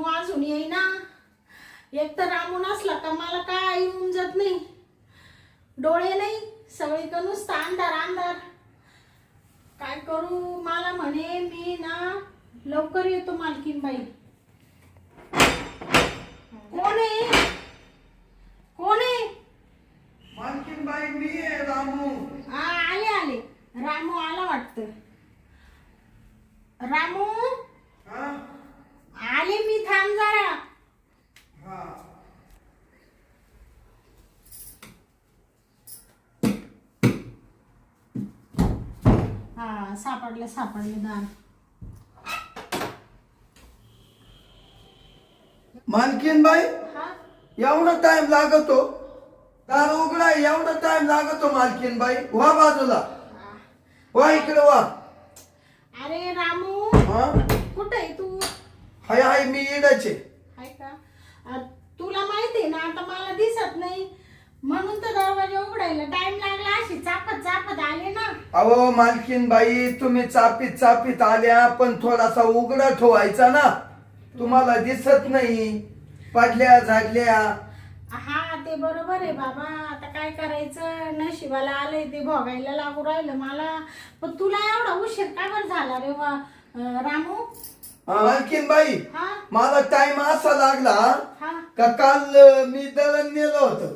रामू अजून येईना. एक तर रामू नसला का मला काय येऊन जात नाही. डोळे नाही, सगळीकडे नुसतं अंधार अंधार. काय करू? मला म्हणे मी ना लवकर येतो मालकीनबाई. कोण आहे? कोण आहे? मालकीनबाई मी आहे रामू. आले आले. रामू आला वाटतं. रामू हा आले मी, थांब जरा. हा हा सापडले दार. मालकीनबाई हा एवढा टाइम लागतो? दार उघडा एवढा टाइम लागतो मालकीनबाई? वा बाजूला, वा इकडे वा. अरे रामू हा कुठे आहे तू? हाय हाय मी इडाचे. आहे का? तुला माहिती आहे ना आता मला दिसत नाही म्हणून तर दरवाजा उघडायला टाइम लागला. अशी चापत चापत आले ना. अहो मालकीनबाई तुम्ही चापीत चापीत आल्या पण थोडासा उघडा ठेवायचा ना. तुम्हाला दिसत नाही, पडल्या झाडल्या. हा ते बरोबर आहे बाबा. आता काय करायचं, नशिबाला आलंय ते भोगायला लागू राहिलं मला. पण तुला एवढा उशीर का बरं झाला रे रामू? मालकीनबाई हा मला टाइम असा लागला हा का काल मी दळण नेलं होतं.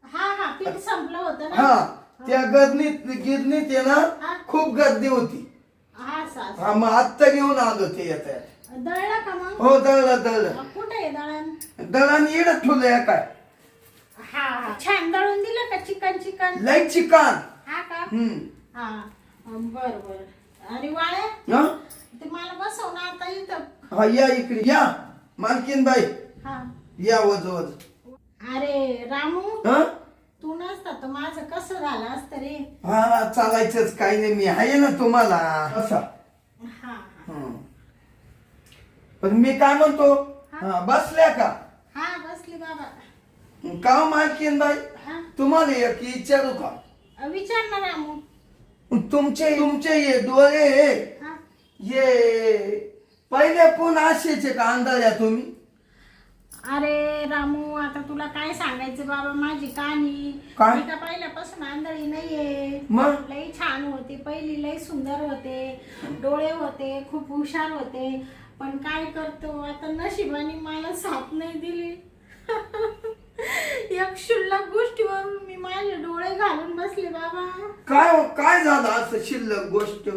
हा हा पीठ संपलं होतं ना. हा त्या गिरणीत आहे ना खूप गर्दी होती. हा सास हा मग आत्ता घेऊन आलो ते येत. दळलं का मग? हो दळलं. कुठे आहे दळण? दळण इडत ठेवलंय काय? हा हा छान दळून दिलं का? चिकन लय चिकन. हा का? हा बर बर. आणि वाळ्या हा ते मला बसव ना आता इथं. हा या इकडे या मालकीनबाई, हा या वज वज. अरे रामू हा तू नसता तर माझं कसं झालं असतं रे. हा चालायचंच काही नाही, मी आहे ना तुम्हाला असा. हा पण मी काय म्हणतो, हा बसल्या का? हा बसली बाबा. का मालकीनबाई हा तुम्हाला एक विचारू का? विचार ना रामू. तुमचे हे डोळे हा ये पहिले पण असेच का अंधाऱ्या तुम्ही? अरे रामू आता तुला काय सांगायचं बाबा माझी कहाणी. काय? मी का पहिल्यापासून आंधळी नाहीये. मग? लई छान होते पहिली, लई सुंदर होते, डोळे होते, खूप हुशार होते. पण काय करतो आता नशिबाने मला साथ नाही दिली. एक क्षुल्लक गोष्टीवरून मी माझे डोळे घालून बसले बाबा. काय झालं असं शिल्लक गोष्ट?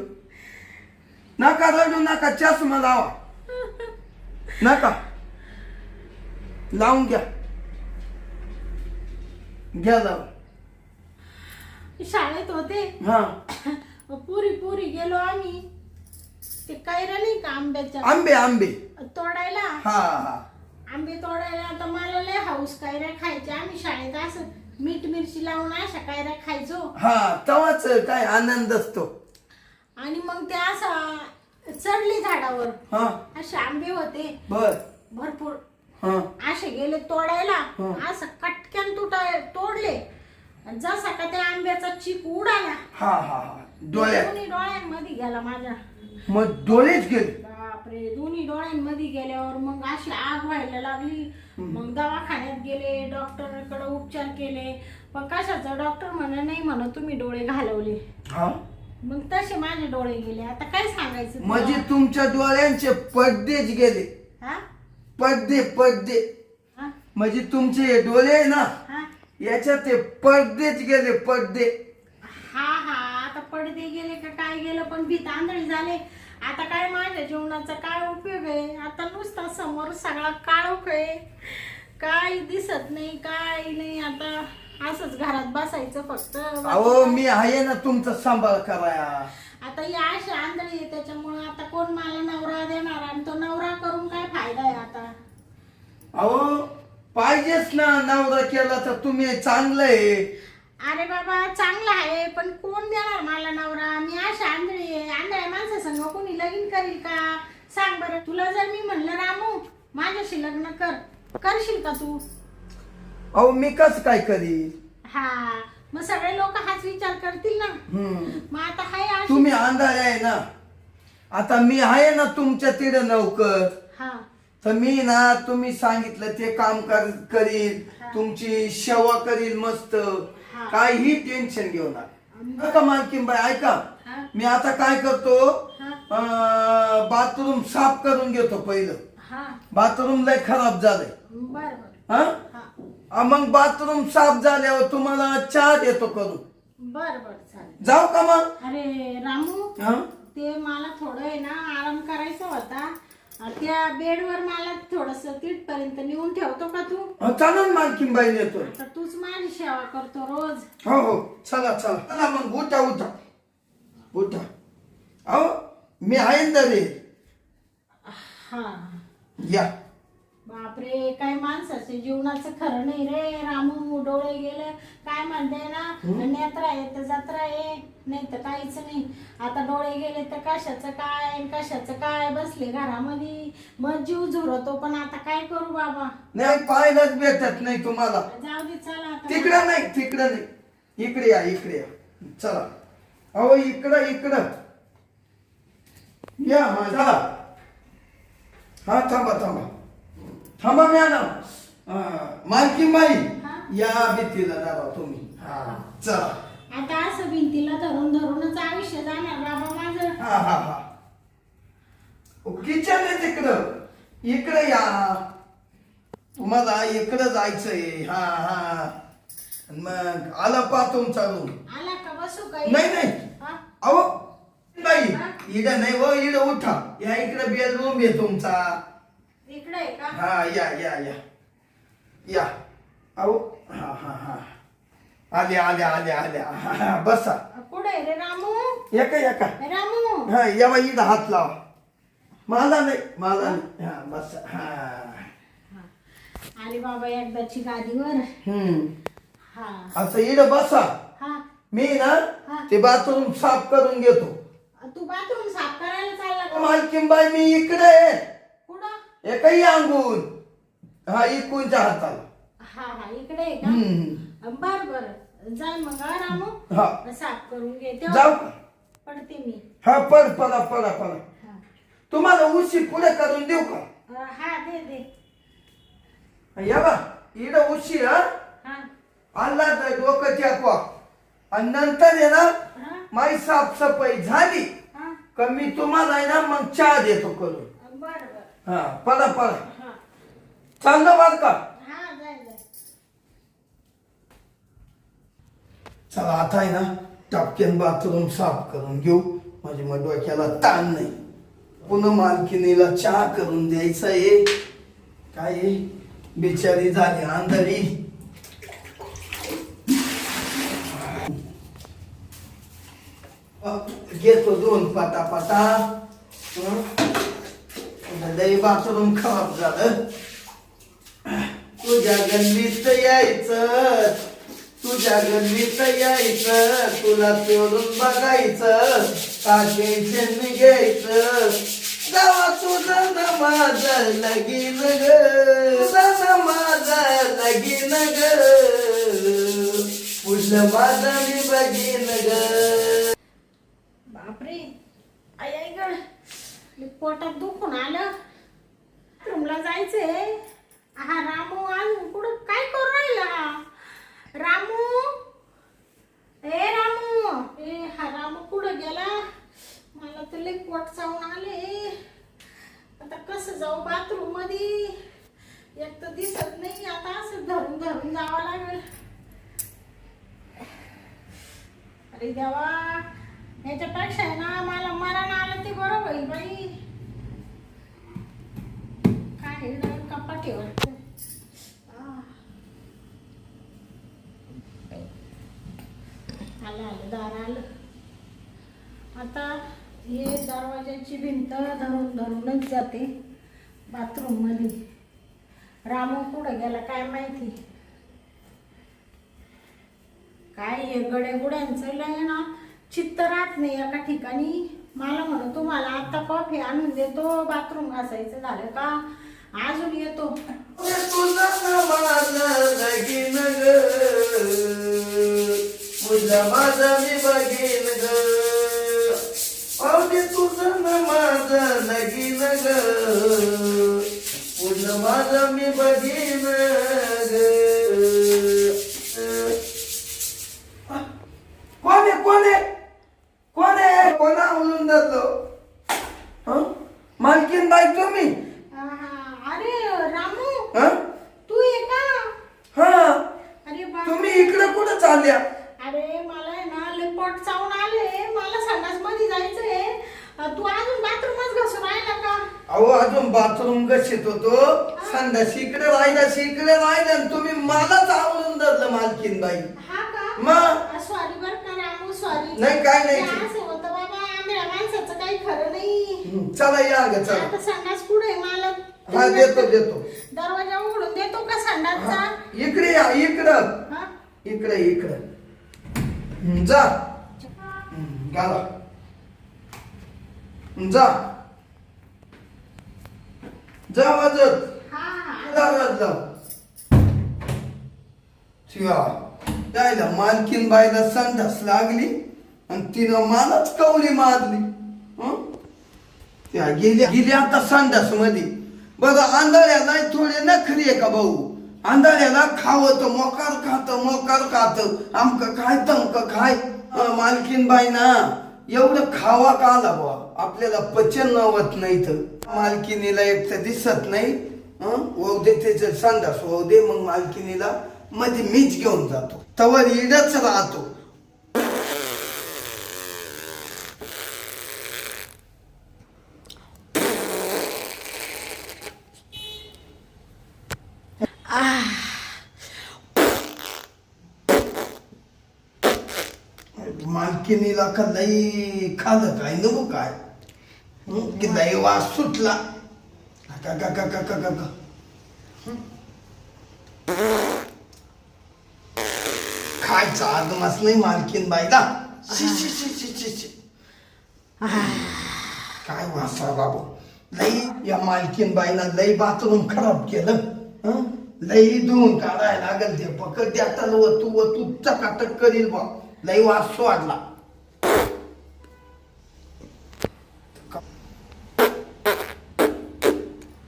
नका रडू नका, चष्मा लावा. नका लावून घ्या, घ्या लावून. शाळेत होते हा पुरी गेलो आम्ही. ते कैऱ्या नाही का आंब्याच्या, आंबे तोडायला. हा आंबे तोडायला तर मला लय हाऊस कैऱ्या खायच्या. आम्ही शाळेत असं मीठ मिरची लावून अशा कैऱ्या खायचो. हा तवाच काय आनंद असतो. आणि मग ते असं चढली झाडावर, हा असे आंबे होते बर भरपूर. हा असे गेले तोडायला, हं. असं कटक्यान तोडले. जसा का त्या आंब्याचा चीक उडाला, हा डोळ्यात. दोन्ही डोळ्यांमध्ये गेला माझ्या. मग डोळेच गेले. बापरे, दोन्ही डोळ्यांमध्ये गेल्यावर मग अशी आग व्हायला लागली. मग दवाखान्यात गेले, डॉक्टरकडे उपचार केले. पण कशाचं? डॉक्टर म्हणे नाही म्हणत तुम्ही डोळे घालवले. हा मग तसे माझे डोळे गेले. आता काय सांगायचं तुला? म्हणजे तुमच्या डोळ्यांचे पडदेच गेले. हा? पडदे हा? म्हणजे तुमचे हे डोळे आहे ना, हा? याच्यात ते पडदेच गेले, पडदे. हा आता पडदे गेले का काय गेलं, पण भीत आंधळी झाले. आता काय माझ्या जीवनाचा काय उपयोग आहे? आता नुसता समोर सगळा काळोख आहे, काय दिसत नाही, काय नाही. आता असंच घरात बसायचं फक्त. अहो मी आहे ना तुमचा सांभाळ कराया. आता ही अशी आंधळी आहे त्याच्यामुळे आता कोण मला नवरा देणार? आणि तो नवरा करून काय फायदा आहे आता? अहो पाहिजेच ना, नवरा केला तर तुम्ही चांगलं आहे. अरे बाबा चांगला आहे, पण कोण देणार मला नवरा? मी अशी आंधळी आहे. आंधळ्या माणसासंग कोणी लगीन करील का? सांग बरं. तुला जर मी म्हणलं रामू माझ्याशी लग्न करशील का तू? अहो मी कस काय करील? हा मग सगळे लोक हाच विचार करतील ना. मग आता हाय तुम्ही अंधारे आहे ना, आता मी आहे ना तुमच्या तिथे नौकर. हा तर मी ना तुम्ही सांगितलं ते काम करील, हा. तुमची सेवा करील मस्त, हा. काही टेन्शन घेऊ नका मालकीनबाई. ऐका, हा. मी आता काय करतो, हा. बाथरूम साफ करून घेतो पहिलं. हा. बाथरूम लय खराब झालंय. बर बर. हा हा. मग बाथरूम साफ झाल्यावर तुम्हाला चहा देतो करून. बर बर चालेल. जाऊ का मग? अरे रामू, हा? ते मला थोडं आहे ना आराम करायचा होता. त्या बेडवर मला थोडस तिथपर्यंत नेऊन ठेवतो का तू? चालेल मालकीनबाई, येतो. आता तूच माझी सेवा करतो रोज. हो हो, चला चला चला मग, उठा उठा उठा. अहो मी आहे ना रे. हा. या. बापरे, काय माणसाच्या जीवनाचं खरं नाही रे रामू. डोळे गेले काय म्हणते ना, नेत्रा आहे तर जत्रा आहे, नाही तर काहीच नाही. आता डोळे गेले तर कशाचं काय कशाचं काय, बसले घरामध्ये मग जीव झुरतो. पण आता काय करू बाबा, नाही पाहायलाच भेटत नाही तुम्हाला. जाऊ दे चला आता. तिकडं नाही, तिकडं नाही, इकडे या, इकडे या. चला. अहो इकडं इकडं या. हा चला. हा थांबा थांबा थांबा मॅडम. मालकीनबाई, हा? या भीतीला दाबा तुम्ही. हा चला. आता असं भिंतीला धरून धरूनच आयुष्य जाणार बाबा माझं. हा हा हा. किचन आहे तिकडं, इकडे या. तुम्हाला इकडं जायचंय. हा हा. मग आला पा तुमचा रूम. आला का बसू काही? नाही नाही, हा? अहो बाई, हा? इकडं नाही हो, इकडं उठा. या इकडं बेडरूम आहे तुमचा. इकडे आहे का? हा या या या या. अहो हा हा हा. आल्या आल्या आल्या आल्या. हा, हा, बसा. कुठे आहे रे रामू? एका एका. रामू, हा या बाई, इथं हात लावा. मला नाही, मला नाही. हा बसा. हा. आली बाबा एकदाची गादीवर. हा. असं इथं बसा. हा. मी ना हा. ते बाथरूम साफ करून घेतो. तू बाथरूम साफ करायला चालला का? मालकीनबाई मी इकडे आहे. कुठं? एकही अंगून. हा इकूनच्या हाताला. हा हा, इकडे आहे हम्म. का? बर बर, जाय मग हा रामू. हा. साफ करून घे. जाऊ तेव्हा का? पडते मी. हा पड पडा पडा पडा. हा. तुम्हाला उशी पुढे करून देऊ का? हा दे दे. या बा, इकडं उशी. हा हा. आणला तर डोकं टेकवा. आणि नंतर आहे ना, हा. माझी साफसफाई झाली हा. का मी तुम्हाला आहे ना मग चहा देतो करून. बर बर. हा पडा पडा. हा. चाललं बर का? हा जाय जाय. चला आता आहे ना, टपक्यान बाथरूम साफ करून घेऊ. म्हणजे मग डोक्याला ताण नाही. पुन्हा मालकिनीला चहा करून द्यायचा आहे. काय आहे, बिचारी झाली आंधळी. घेतो दोन पाटा लय बाथरूम खराब झालं. तुझ्या गल्लीत यायचं, तुझ्या गल्लीत यायचं, तुला चोरून बघायचं, का टेन्शन घ्यायचं. गावा तुझं न माझं लगीन ग, तुझं न माझं लगीन ग, पुढलं माझं मी बघीन ग. बापरे, आई आई गड, पोटात दुखून आलं. रूमला जायचंय. हा रामू आज कुठं काय करू राहिला हा? रामू, ए रामू, ए हा रामू कुठं गेला? मला तर लई पोट चावून आले. आता कसं जाऊ बाथरूम मध्ये? एक तर दिसत नाही. आता असं धरून धरून जावं लागेल. अरे देवा, याच्यापेक्षा आहे ना मला मरण आलं ते बरं होईल बाई. काय कपाटी वाटत. आलं आलं दार आलं. आता हे दरवाजाची भिंत धरून धरूनच जाते बाथरूम मध्ये. रामू कुठं गेला काय माहिती. काय हे गड्यागुड्यांचं लय ना चित्त राहत नाही एका ठिकाणी. मला म्हणतो तुम्हाला आता कॉफी आणून देतो, बाथरूम घासायचं झालं का अजून येतो. तुझं माझं लगीन ग, तुझं माझं मी बघीन ग, अवघे तुझं माझं लगीन ग, माझं मी बघीन ग. कोण आहे कोण आहे कोण आहे कोणा उलून जातो मालकीन बाई तुम्ही अरे रामू हं? तू ये का? हा अरे तुम्ही इकडे कुठं चालल्या? अरे मला आहे ना लेपोट चावून आले, मला संडास मध्ये जायचंय. तू अजून बाथरूमच घासून राहिला का? अहो अजून बाथरूम घशीत होतो. संडास इकडे राहिला आणि तुम्ही मलाच आवडून धरलं मालकीन बाई. हा का? मग सॉरी बर का रामू, सॉरी. नाही काय नाही. असं होतं बाबा, आंधळ्या माणसाचं काही खरं नाही. चला या ग चला. आता संडास कुठे मला? हा देतो दरवाजा उघडून देतो का संडासचा? इकडे या इकडं हा? इकडं जा गाला जा वाजत हा. त्याला मालकीन बाईला संडास लागली आणि तिनं मलाच कवली मारली. त्या गेल्या आता संडास मध्ये. बघा आंधळ्याला थोडे नखरी आहे का भाऊ? आंधळ्याला खावत मोकार खात आमक काय तमक काय. मालकीन बाई ना एवढं खावा का आला बुवा, आपल्याला पचन होत नाही. तर मालकिनीला एक तर दिसत नाही. वाहू दे त्याचं संडास वाहू दे. मग मालकिनीला मध्ये मीच घेऊन जातो, तवर इडच राहतो. मालकिनीला का लई खाल्लं काय नको काय की लई वास सुटला. खायचा आदमास नाही मालकीन बाईला. काय वासा बाबू. लई या मालकीन बाईला लई बाथरूम खराब केलं. लई धुवून काढायला लागल. ते पकड द्याता वतू चकाटक करील बा. लई वास वाढला.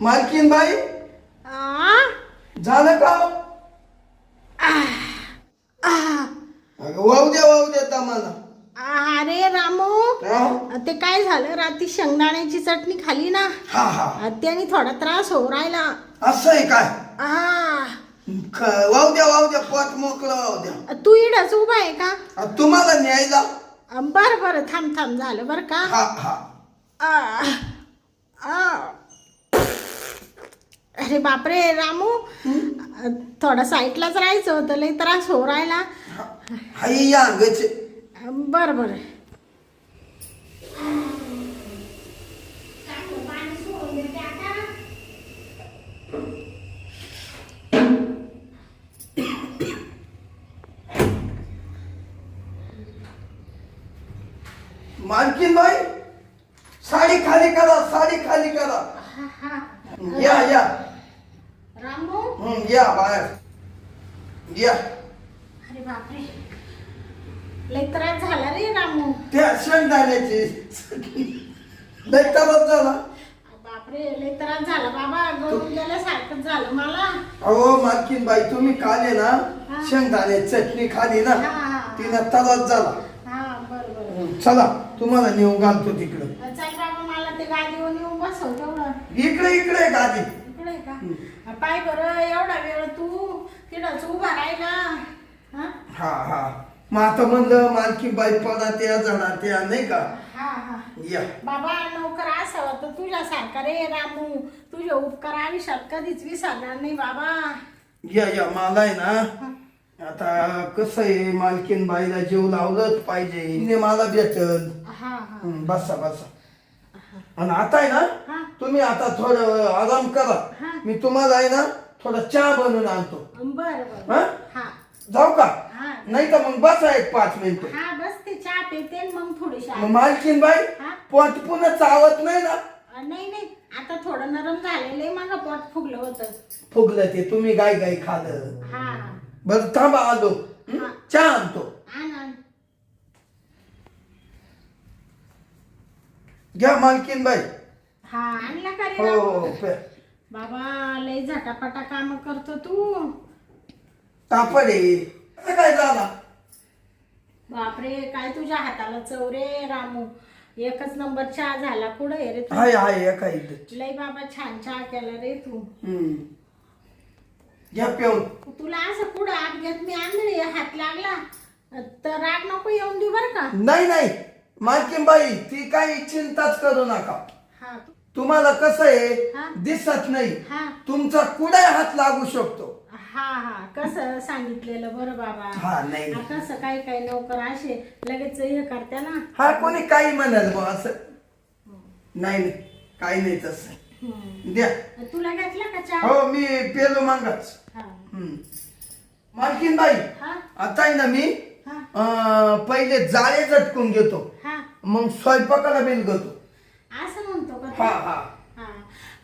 मालकीन बाई झालं का? वाहू द्या तमाला. अरे रामू, ते काय झालं, रात्री शेंगदाण्याची चटणी खाली ना, त्याने थोडा त्रास हो राहिला. असं आहे काय? वाहू द्या पोट मोकळं वाहू द्या. तू इडच उभा आहे का? तुम्हाला न्यायला. बरं थांब झालं बर का. अरे बापरे रामू, थोडा साईडलाच राहायचं होतं, लई त्रास हो राहिला. बरं मालकीन बाई साडी खाली करा. या रामू या बाहेर या. अरे बापरे, लई त्रास झाला रे रामू. त्या शेंगदाण्याची लई त्रास झाला. बापरे, लई त्रास झाला बाबा, गळून गेल्यासारखं झालं मला. अहो मालकीन बाई तुम्ही खाले ना शेंगदाणे चटणी खाली ना, तिला त्रास झाला. चला तुम्हाला नेऊन घालतो तिकडं. चल बाबा, मला ते गादीवर नेऊन बसव तेवढं. इकडे गादी. इकडे का? पाय बरं, एवढा वेळ तू तिथंच उभा राहिला. हा मग आता म्हणलं मालकी बाई पडा त्या जणा त्या नाही का. या बाबा, नोकर असावा तर तुझ्यासारखा रे रामू. तुझे उपकार आयुष्यात कधीच विसरणार नाही बाबा. या मला आहे ना आता कसं आहे, मालकीन बाईला जीव लावलंच पाहिजे. मला भेटल. बसा आणि आता आहे ना तुम्ही आता थोडं आराम करा. मी तुम्हाला आहे ना थोडा चहा बनवून आणतो. बरं जाऊ का? नाही तर मग बसा एक 5 मिनिटं. बसते, चहा पेते मग थोडीशी. मालकीन बाई पोट पुन्हा चावत नाही ना? नाही, आता थोडं नरम झालेलं, माझं पोट फुगलं होतं. फुगलं ते तुम्ही गाई खाल्लं. बरं थांबा आलो, चहा आणतो. घ्या मालकीन बाई. आणला का रे? हो बाबा लय झटापटा काम करतो तू. तापड आहे. आता काय झाला? बापरे काय तुझ्या हाताला चव रे रामू. एकच नंबर चहा झाला. कुठं आहे रे तू? हाय हाय एका इथं. लय बाबा छान चहा केला रे तू. घ्या पिऊन. तुला असं पुढं अपघात मी आंधळी हात लागला तर राग नको येऊन देऊ बर का. नाही नाही मालकीनबाई ती काही चिंताच करू नका. हा तुम्हाला कसं हा. आहे दिसत नाही. हा तुमचा कुठे हात लागू शकतो. हा हा कसं सांगितलेलं बरं बाबा. हा नाही आ, कसं काय काय नोकर असे लगेच हे करते ना. हा कोणी काही म्हणाल बा असं. नाही नाही काही नाही तसं. द्या. तुला घेतला का चहा? हो मी पेलो मागाच. हा मालकीनबाई हा आता आहे ना मी हा पहिले जाळे झटकून घेतो हा मग स्वयंपाकाला बिल घेतो. असं म्हणतो का हा तू? हा हा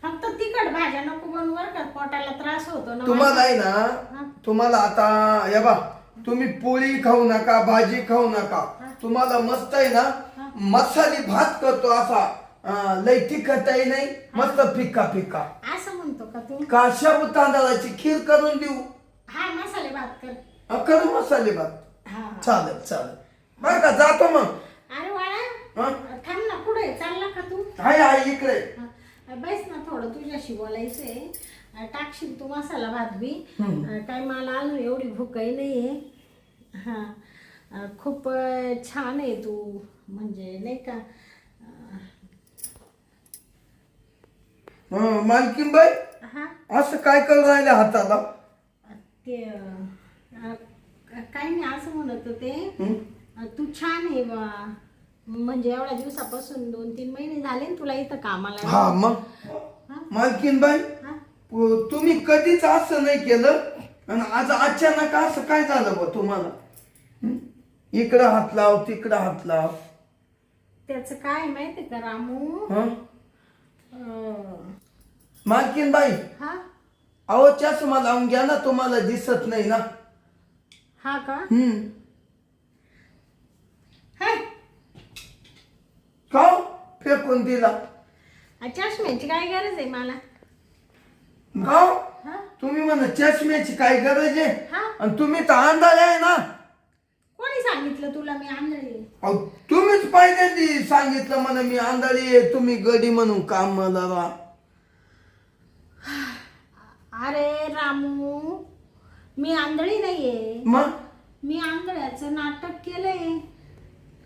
फक्त तिखट भाज्या नको बनवर का पोटाला त्रास होतो ना. तुम्हाला आहे हा. ना तुम्हाला आता या बा तुम्ही पोळी खाऊ नका भाजी खाऊ नका. तुम्हाला मस्त आहे ना मसाली भात करतो असा लय तिखटही नाही मस्त फिक्का फिक्का. असं म्हणतो का तू? का शाबू तांदळाची खीर करून देऊ. हा मसाले भात कर. करू मसाले भात. हा हा. चालेल चालेल बरं का जातो मग. अरे वाळा हा? थांब ना. पुढे चालला का तू? हाय हाय इकडे. हा. बैस ना थोडं तुझ्याशी बोलायचंय. टाकशील तू मसाला भात बी. काय मला अजून एवढी भूकही नाहीये. हा खूप छान आहे तू म्हणजे नाही का. मालकीनबाई हा असं काय करू राहिले हाताला. ते काही नाही असं म्हणत होते. तू छान आहे बा म्हणजे एवढ्या दिवसापासून 2-3 महिने झाले ना तुला इथं कामाला. हा मग हा? मालकीनबाई हा? तुम्ही कधीच असं नाही केलं आणि आज अचानक असं काय झालं बा तुम्हाला. इकडं हात लाव तिकडं हात लाव. त्याचं काय माहिती का रामू. हा अं, मालकीनबाई हा अहो चष्मा लावून घ्या ना तुम्हाला दिसत नाही ना. हा का हे का फेकून दिला. चष्म्याची काय गरज आहे मला. गाव हा तुम्ही म्हणा चष्म्याची काय गरज आहे. हा आणि तुम्ही तर अंधारे आहे ना. कोणी सांगितलं तुला मी आंधळी आहे? अहो तुम्हीच पहिल्यांदा सांगितलं म्हणा मी अंधारी आहे तुम्ही गडी म्हणून काम मला रा. अरे रामू मी आंधळी नाहीये. मग मी आंधळ्याचं नाटक केलंय.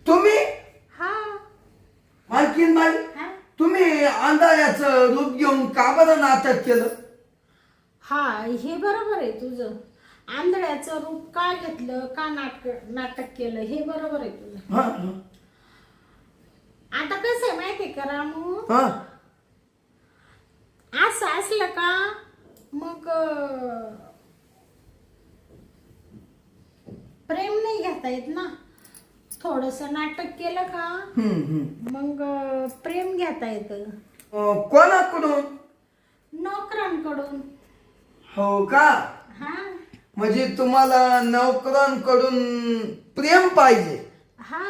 तुम्ही हा मालकीनबाई हा तुम्ही अंधाऱ्याचं रूप घेऊन का बरं नाटक केलं. हा हे बरोबर आहे तुझं. आंधळ्याचं रूप का घेतलं का नाटक केलं हे बरोबर आहे तुझं. हा आता कसं आहे माहितीये का रामू. हा असं असलं का मग प्रेम नाही घेता येत ना. थोडस नाटक केलं का मग प्रेम घेता येतं. कोणाकडून. नोकरांकडून. हो का हा म्हणजे तुम्हाला नोकरांकडून प्रेम पाहिजे. हा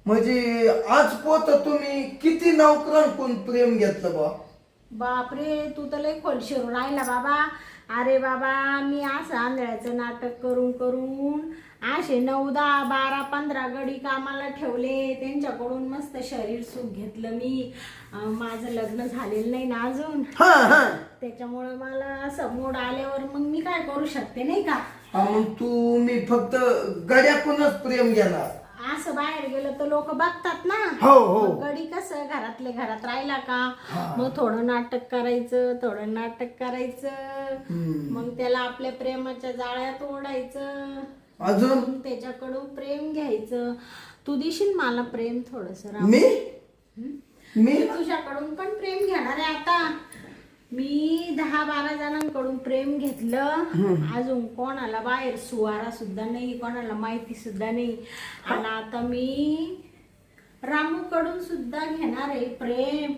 म्हणजे आज पोत तुम्ही किती नोकरांकडून प्रेम घेतलं बा. बापरे तू तर लय खोल शिरून राहिला बाबा. अरे बाबा मी असं आंधळ्याचं नाटक करून करून असे 9, 10, 12, 15 गडी कामाला ठेवले. त्यांच्याकडून मस्त शरीर सुख घेतलं मी. माझं लग्न झालेलं नाही ना अजून. हा हा त्याच्यामुळे मला असं मूड आल्यावर मग मी काय करू शकते नाही का. मग तुम्ही फक्त गड्याकडूनच प्रेम घेणार. असं बाहेर गेलं तर लोक बघतात ना. हो हो मग गडी कसं घरातले घरात राहिला का मग थोडं नाटक करायचं थोडं नाटक करायचं. मग त्याला आपल्या प्रेमाच्या जाळ्यात ओढायचं. अजून त्याच्याकडून प्रेम घ्यायचं. तू देशील मला प्रेम थोडस. मी तुझ्याकडून पण प्रेम घेणार आहे आता. मी 10-12 जणांकडून प्रेम घेतलं. अजून कोणाला बाहेर सुवारा सुद्धा नाही कोणाला माहिती सुद्धा नाही. आणि आता मी रामूकडून सुद्धा घेणार आहे प्रेम.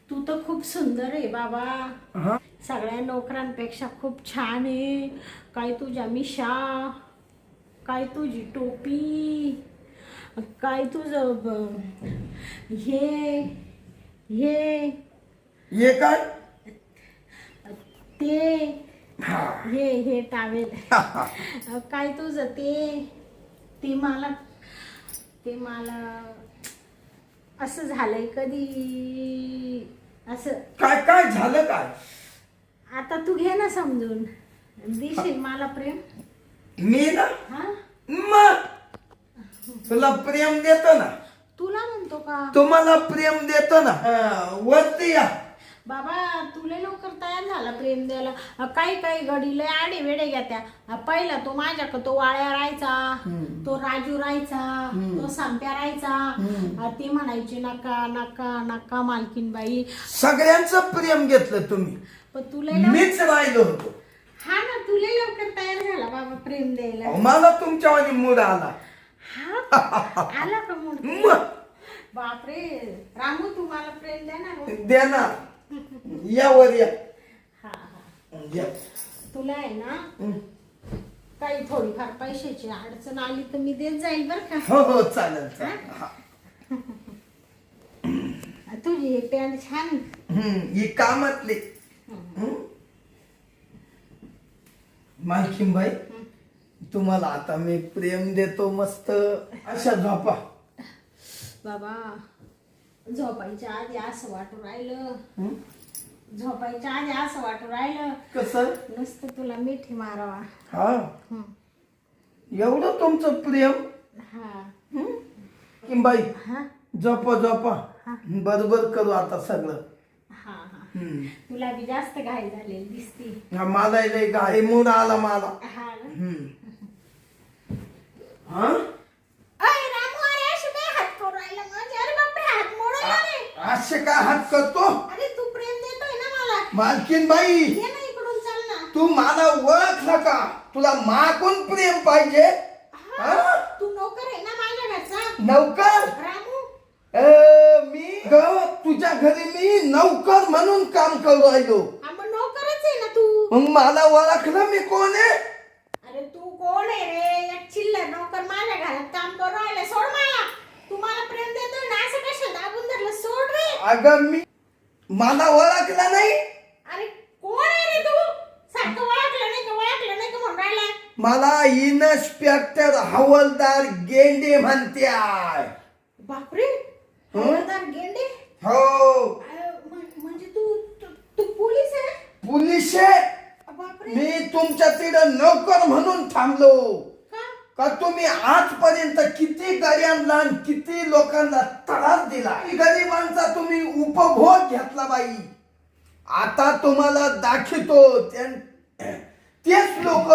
तू तर खूप सुंदर आहे बाबा. सगळ्या नोकरांपेक्षा खूप छान आहे. काय तुझ्या मिशा काय तुझी टोपी काय तुझं हे काय ते हा. हे टावेल काय तुझं ते मला असं झालंय कधी असं. काय काय झालं काय? आता तू घे ना समजून, दिशील मला प्रेम. मी ना हा मग तुला प्रेम देतो ना. तुला म्हणतो का तुम्हाला प्रेम देतो ना. वरती या. बाबा तुला लवकर तयार झाला प्रेम द्यायला. काही काही गडीले आडे वेडे घेत्या. पहिला तो माझ्याकडे तो वाळ्या राहायचा, तो राजू राहायचा, तो संप्या राहायचा. ते म्हणायचे नका नका नका मालकीनबाई. सगळ्यांचं प्रेम घेतलं तुम्ही, पण तुला मीच राहिलो होतो. हा ना, तुला लवकर तयार झाला बाबा प्रेम द्यायला. मला तुमच्यावाली मूड आला. हा आला का म्हणून? मग बापरे रामू तू मला प्रेम देणार? देणार. या वर या. हा हा या. तुला आहे ना काही थोडीफार पैशाची अडचण आली तर मी देत जाईल बर का. हो हो चालेल चालेल. हा. तुझी हे पॅन्ट छान आहे. ही कामातली. मालकीनबाई तुम्हाला आता मी प्रेम देतो. मस्त अशा झोपा. बाबा झोपायच्या आधी असं वाटू राहिलं, झोपायच्या आधी असं वाटू राहिलं कसं नुसतं तुला मिठी मारावा. हा एवढं तुमचं प्रेम. हा किंबाई हा झोपा झोपा. बरोबर करू आता सगळं. हा हा तुला बी जास्त घाई झालेली दिसती. मला लय गाडी मूड आला मला. हा ना. हा अय रामू अरे अशी काय हात करू राहिला माझे? अरे बापरे हात मोडून आले. असे काय हात करतो? अरे तू प्रेम देतोय ना मला. मालकीनबाई ये ना इकडून चल ना. तू मला ओळखलं का? तुला मागून प्रेम पाहिजे? हा, तू नोकर आहे ना माझ्या घरचा. नौकर? रामू मी तुझ्या घरी मी नौकर म्हणून काम करू राहिलो. हा, मग नोकरच आहे ना तू. मग मला ओळखलं मी कोण आहे? अरे तू कोण आहे रे? एक चिल्लर नोकर माझ्या घरात काम करू राहिला. सोड मला. तू मला प्रेम देतोय ना असं कशाला दाबून धरलं? सोड रे. अगं मला ओळखलं नाही. अरे कोण आहे रे तू? सारखं ओळखलं नाही का म्हणून राहिला. मला इन्स्पेक्टर हवालदार गेंडे म्हणत्याय. बापरे हवालदार गेंडे. हो म्हणजे तू पोलीस आहे? पोलीस आहे. बापरे. मी तुमच्या तिकडे नोकर म्हणून थांबलो. का? का तुम्ही आजपर्यंत किती गड्यांना आणि किती लोकांना त्रास दिला. गरिबांचा तुम्ही उपभोग घेतला बाई. आता तुम्हाला दाखवतो. तेच लोक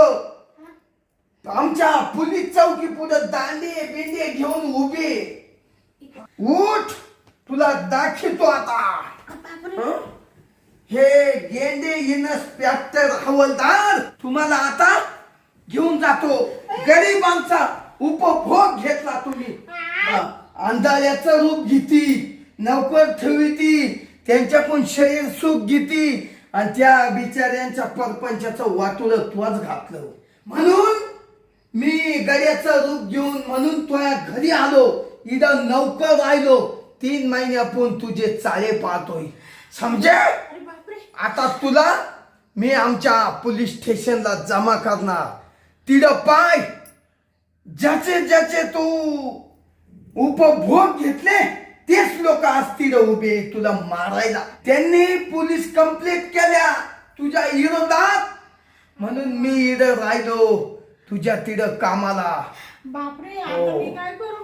आमच्या पोलीस चौकी पुढे दांडे बिंडे घेऊन उभे. उठ तुला दाखवतो आता. बापरे. हे गेंडे इन्स्पेक्टर हवालदार तुम्हाला आता घेऊन जातो. गरिबांचा उपभोग घेतला तुम्ही. अंधाऱ्याचं रूप घेती, नौकर ठेवीती, त्यांच्याकडून शरीर सुख घेती आणि त्या बिचाऱ्यांच्या परपंचाचं वाटोळं तुझ घातलं. म्हणून मी गड्याचं रूप घेऊन म्हणून तुझ्या घरी आलो. इथं नौकर राहिलो. 3 महिन्यापूर्वी तुझे चाळे पाहतोय. समजे? अरे बापरे. आता तुला मी आमच्या पोलीस स्टेशनला जमा करणार. तिथं पाय ज्याचे ज्याचे तू उपभोग घेतले तेच लोक आज तिथं उभे तुला मारायला. त्यांनी पोलीस कंप्लेंट केल्या तुझ्या विरोधात. म्हणून मी इथं राहिलो तुझ्या तिथं कामाला. बापरे आता मी काय करू?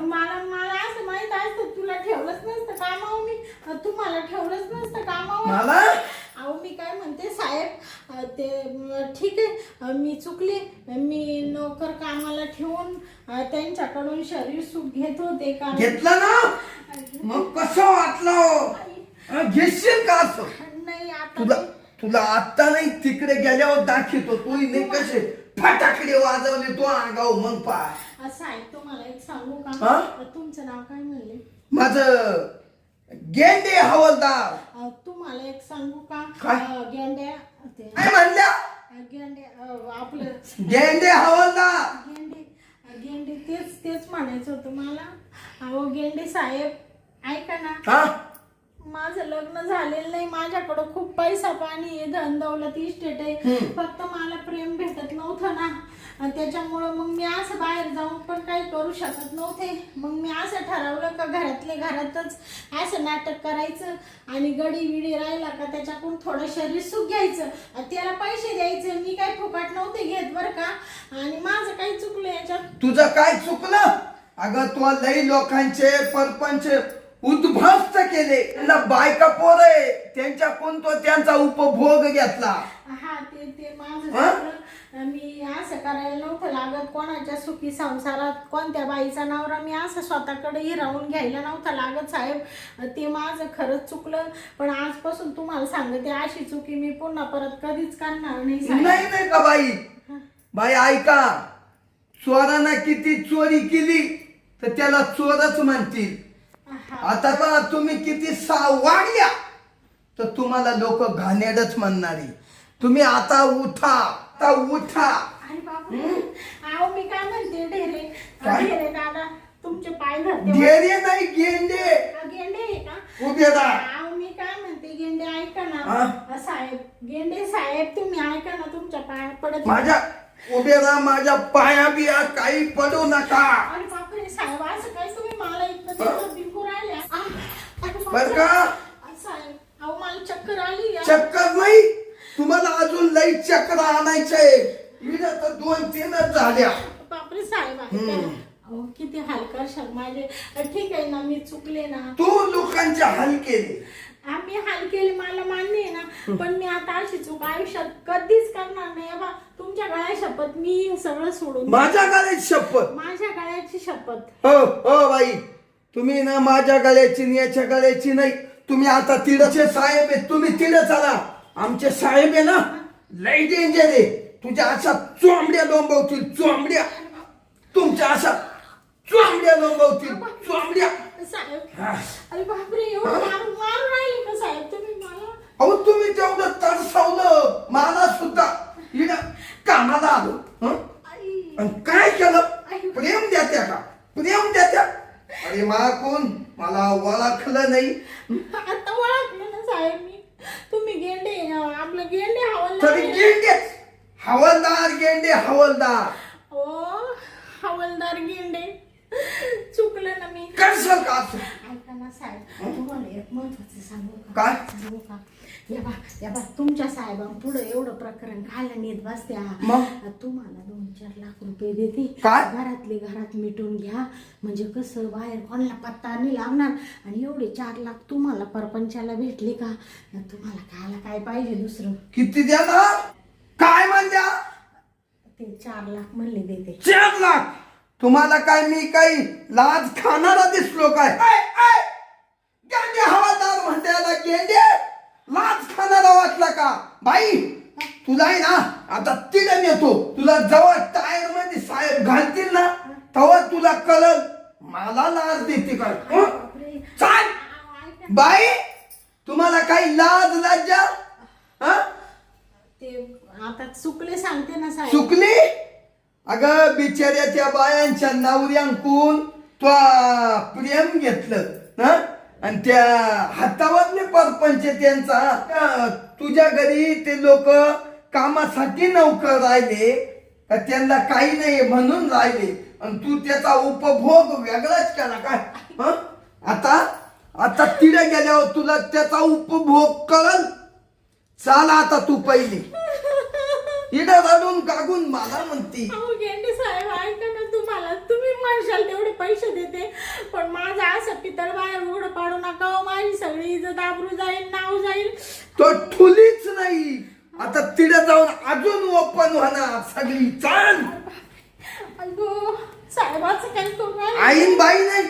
मला असं माहित असतं तुला ठेवलंच नसतं कामावर. मी तुम्हाला ठेवलंच नसतं कामावर. मला अहो मी काय म्हणते साहेब, ते ठीक आहे मी चुकले. मी नोकर कामाला ठेवून त्यांच्याकडून शरीर सुख घेत होते का? घेतलं ना. मग कसं वाटलं? घेशील का असं? नाही तुला आता तुला आता नाही तिकडे गेल्यावर दाखवतो. तू नाही कसे फटाकडे वाजवले तो आगाव. मग पाय साहेब तुम्हाला एक सांगू हा? का? तुमचं नाव काय म्हणले? माझं गेंडे हवालदार. तुम्हाला एक सांगू का? काय? गेंड्या काय म्हणल्या? आपलं गेंडे हवालदार. गेंडे तेच म्हणायचं होतं मला. अहो गेंडे साहेब ऐका ना. हा माझं लग्न झालेलं नाही, माझ्याकडं खूप पैसा पाणी आहे, धन दौलत इस्टेट आहे, फक्त मला प्रेम भेटत नव्हतं ना, आणि त्याच्यामुळं मग मी असं बाहेर जाऊन पण काही करू शकत नव्हते. मग मी असं ठरवलं का घरातले घरातच असं नाटक करायचं आणि गडी विडी राहिला का त्याच्याकडून थोडं शरीर सुख घ्यायचं, त्याला पैसे द्यायचे. मी काही फुकट नव्हते घेत बरं का, आणि माझं काही चुकलं याच्यात. तुझं काय चुकलं? अगं तू लई लोकांचे परपंच उद्ध्वस्त केले, त्यांना बायका पोर आहे त्यांच्याकडून तो त्यांचा उपभोग घेतला. हा ते माझं झालं. मी असं करायला नव्हतं लागत. कोणाच्या सुखी संसारात कोणत्या बाईचा नवरा मी असं स्वतःकडे हिरावून घ्यायला नव्हता लागत साहेब. ते माझं खरंच चुकलं, पण आजपासून तुम्हाला सांगते अशी चुकी मी पुन्हा परत कधीच करणार नाही साहेब. नाही का बाई? बाई ऐका, चोरानं किती चोरी केली तर त्याला चोरच म्हणतील. आता का तुम्ही किती वाढल्या तर तुम्हाला लोक घाणेरडच म्हणणारी. तुम्ही आता उठा, आता उठा. अरे बापरे, आहो मी काय म्हणते ढेरे दादा, तुमचे पाय धरते. ढेरे नाही, गेंडे. गेंडे आहे का? उभे राहा. आहो मी काय म्हणते, गेंडे ऐका ना साहेब, गेंडे साहेब तुम्ही ऐका ना, तुमच्या पाया पडत. माझ्या उभे राहा, माझ्या पाया बिया काही पडू नका. अरे बापरे साहेब, असं काय तुम्ही मला इतकं बिंकू राहिल्या बर का साहेब? अहो मला चक्कर आली. चक्कर नाही, तुम्हाला अजून लई चक्र आणायचंय. इथं तर 2-3च झाल्या. बापरे साहेब, अहो किती हाल करशाल माझे. ठीक आहे ना, मी चुकले ना. तू लोकांचे हाल केले. आम्ही हाल केले, मला मान्य आहे ना, पण मी आता अशी चूक आयुष्यात कधीच करणार नाही. बा तुमच्या गळ्या शपथ, मी हे सगळं सोडून. माझ्या गळ्याची शपथ? माझ्या गळ्याची शपथ. हो हो बाई, तुम्ही ना माझ्या गळ्याची आणि याच्या गळ्याची नाही. तुम्ही आता तिडचे साहेब आहे, तुम्ही तिड चला. आमचे साहेब आहे ना लई डेंजर आहे. तुझ्या अशा चोंबड्या लोंबवतील, चोंबड्या. तुमच्या अशा चोंबड्या लोंबवतील, चोंबड्या. साहेब अरे बापरे, एवढं मारून राहिले का साहेब तुम्ही मला? अहो तुम्ही तेवढं तरसावलं मला सुद्धा. इकडं कामाला आलो आणि काय केलं? प्रेम द्यात्या का? प्रेम द्यात्या? अरे कोण मला ओळखलं नाही. आता ओळखलं ना साहेब मी. तुम्ही गेंडे, आपलं गेंडे तरी गेंडे हवालदार, गेंडे हवालदार. ओ हवालदार गेंडे, चुकलं ना मी. कसं का? ऐका ना साहेब, तुम्हाला एक महत्वाचं सांगू का? काय सांगू का? या बा तुमच्या साहेबांपुढे एवढं प्रकरण खायला नेत बसत्या. मग तुम्हाला 2-4 लाख रुपये देते. काय? घरातले घरात मिटून घ्या, म्हणजे कसं बाहेर कोणाला पत्ता नाही लागणार. आणि एवढे 4 लाख तुम्हाला परपंचाला भेटले का, तुम्हाला खायला काय पाहिजे दुसरं? किती द्या ना? काय म्हणत्या? ते 4 लाख म्हणले देते. 4 लाख? तुम्हाला काय मी काही लाज खाणारा दिसलो काय? गेंडे हवालदार म्हणत्याला गेंडे लाज खाणारा वाटला का? बाई तुला आहे ना आता तिला नेतो. तुला जवळ टायर मध्ये साहेब घालतील ना तेव्हा तुला कळल मला लाज देते काय. चाल बाई, तुम्हाला काही लाज लज्जा? ते आता चुकले सांगते ना साहेब. चुकली? अगं बिचाऱ्या त्या बायांच्या नवऱ्यांकून तो प्रेम घेतलं ना, आणि त्या हातावरले परपंच त्यांचा. तुझ्या घरी ते लोक कामासाठी नौकर राहिले का त्यांना काही नाही म्हणून राहिले, आणि तू त्याचा उपभोग वेगळाच केला काय? आता तिथे गेल्यावर तुला त्याचा उपभोग कळल. चाल आता तू पहिली. इडा रडून गागून मला म्हणती. गेंडे साहेब ऐका ना, तुम्ही म्हणशाल तेवढे पैसे देते, पण माझं असं पितळ बाहेर उघड पाडू नका. माझी सगळी इज्जत आबरू जाईल, नाव जाईल. तो ठुलीच नाही, आता तिथे जाऊन अजून ओपन होणार सगळी. चाल साहेबाचं काही करू. आईन बाई नाही